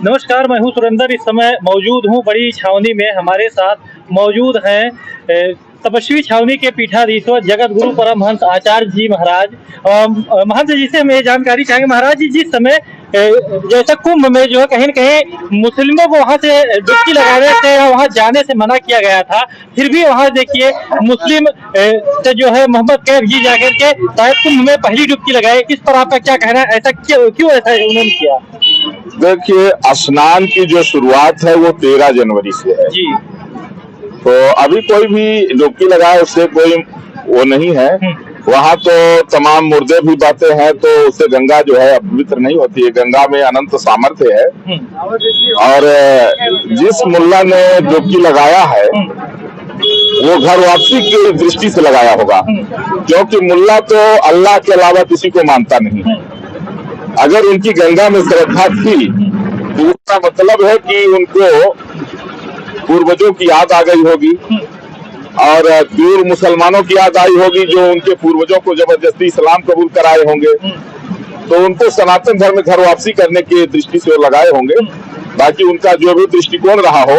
नमस्कार, मैं हूं सुरेंद्र। इस समय मौजूद हूं बड़ी छावनी में। हमारे साथ मौजूद हैं तपस्वी छावनी के पीठाधीश्वर जगत गुरु परमहंस आचार्य जी महाराज। महंत जी से हम ये जानकारी चाहेंगे, महाराज जी जिस समय जैसे कुंभ में जो है कहीं न कहीं मुस्लिमों को वहां से डुबकी लगाने से या वहां जाने से मना किया गया था, फिर भी वहां देखिए मुस्लिम से जो है मोहम्मद कैफ जी जाकर के शायद कुंभ में पहली डुबकी लगाए। इस पर आपका क्या कहना है? ऐसा क्यों ऐसा उन्होंने किया? देखिए, स्नान की जो शुरुआत है वो 13 जनवरी से है जी। तो अभी कोई भी डुबकी लगाए उससे कोई वो नहीं है। वहाँ तो तमाम मुर्दे भी बहते हैं, तो उससे गंगा जो है पवित्र नहीं होती है। गंगा में अनंत सामर्थ्य है। और जिस मुल्ला ने डुबकी लगाया है वो घर वापसी की दृष्टि से लगाया होगा, क्योंकि मुल्ला तो अल्लाह के अलावा किसी को मानता नहीं है। अगर उनकी गंगा में श्रद्धा थी तो उसका मतलब है कि उनको पूर्वजों की याद आ गई होगी और दूर मुसलमानों की याद आई होगी जो उनके पूर्वजों को जबरदस्ती इस्लाम कबूल कराए होंगे, तो उनको सनातन धर्म में घर वापसी करने की दृष्टि से लगाए होंगे। बाकी उनका जो भी दृष्टिकोण रहा हो,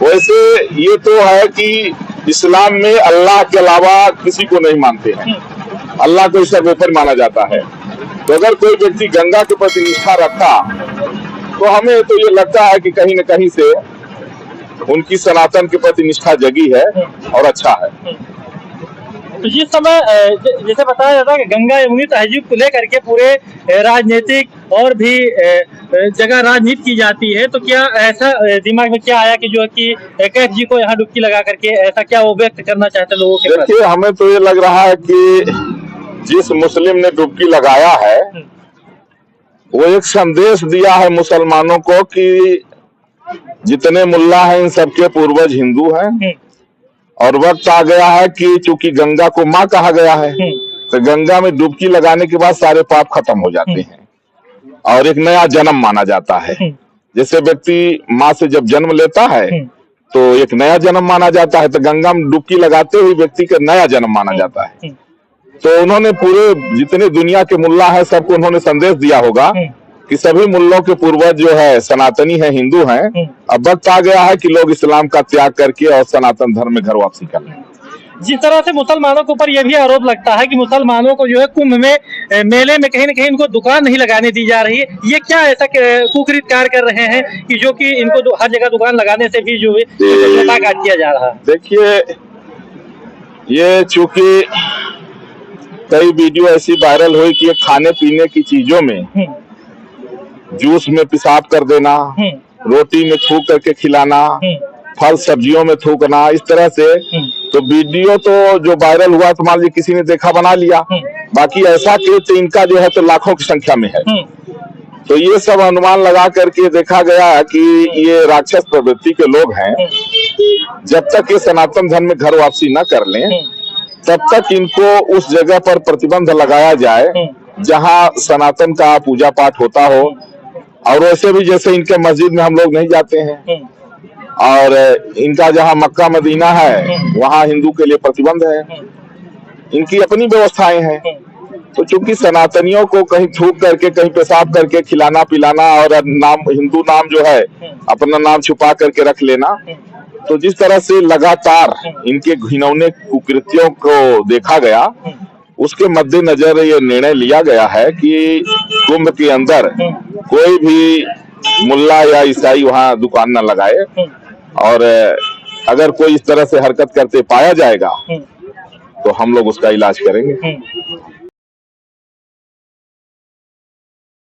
वैसे ये तो है कि इस्लाम में अल्लाह के अलावा किसी को नहीं मानते हैं। अल्लाह को सर्वोपरि माना जाता है। तो अगर कोई व्यक्ति गंगा के प्रति निष्ठा रखता तो हमें तो ये लगता है कि कहीं न कहीं से उनकी सनातन के प्रति निष्ठा जगी है और अच्छा है। तो जिस समय जैसे बताया जाता है कि गंगा यमुनी तहजीब को लेकर के पूरे राजनीतिक और भी जगह राजनीति की जाती है, तो क्या ऐसा दिमाग में क्या आया कि जो है कि कैफ जी को यहाँ डुबकी लगा करके ऐसा क्या वो व्यक्त करना चाहते लोगों के? देखिए, हमें तो ये लग रहा है कि जिस मुस्लिम ने डुबकी लगाया है वो एक संदेश दिया है मुसलमानों को कि जितने मुल्ला हैं इन सबके पूर्वज हिंदू हैं और वक्त आ गया है कि चूंकि गंगा को माँ कहा गया है तो गंगा में डुबकी लगाने के बाद सारे पाप खत्म हो जाते हैं और एक नया जन्म माना जाता है। जैसे व्यक्ति माँ से जब जन्म लेता है तो एक नया जन्म माना जाता है, तो गंगा में डुबकी लगाते हुए व्यक्ति का नया जन्म माना जाता है। तो उन्होंने पूरे जितने दुनिया के मुल्ला है सबको उन्होंने संदेश दिया होगा कि सभी मुल्लों के पूर्वज जो है सनातनी है, हिंदू हैं। अब वक्त आ गया है कि लोग इस्लाम का त्याग करके और सनातन धर्म में घर वापसी कर लें। जिस तरह से मुसलमानों के ऊपर यह भी आरोप लगता है कि मुसलमानों को जो है कुंभ में मेले में कहीं न कहीं इनको दुकान नहीं लगाने दी जा रही है, ये क्या ऐसा कुकृत कार्य कर रहे हैं कि जो कि इनको हर जगह दुकान लगाने से भी जो है किया जा रहा है? देखिए, ये चूंकि कई वीडियो ऐसी वायरल हुई कि खाने पीने की चीजों में जूस में पेशाब कर देना, रोटी में थूक करके खिलाना, फल सब्जियों में थूकना, इस तरह से तो वीडियो तो जो वायरल हुआ तो मान लीजिए किसी ने देखा बना लिया, बाकी ऐसा कृत्य इनका जो है तो लाखों की संख्या में है। तो ये सब अनुमान लगा करके देखा गया कि ये राक्षस प्रवृत्ति के लोग हैं। जब तक ये सनातन धर्म में घर वापसी न कर लें तब तक इनको उस जगह पर प्रतिबंध लगाया जाए जहां सनातन का पूजा पाठ होता हो। और वैसे भी जैसे इनके मस्जिद में हम लोग नहीं जाते हैं और इनका जहां मक्का मदीना है वहां हिंदू के लिए प्रतिबंध है। इनकी अपनी व्यवस्थाएं हैं। तो चूंकि सनातनियों को कहीं थूक करके कहीं पेशाब करके खिलाना पिलाना और नाम हिंदू नाम जो है अपना नाम छुपा करके रख लेना, तो जिस तरह से लगातार इनके घिनौने कुकृत्यों को देखा गया उसके मद्देनजर ये निर्णय लिया गया है कि कुंभ के अंदर कोई भी मुल्ला या ईसाई वहां दुकान न लगाए और अगर कोई इस तरह से हरकत करते पाया जाएगा तो हम लोग उसका इलाज करेंगे।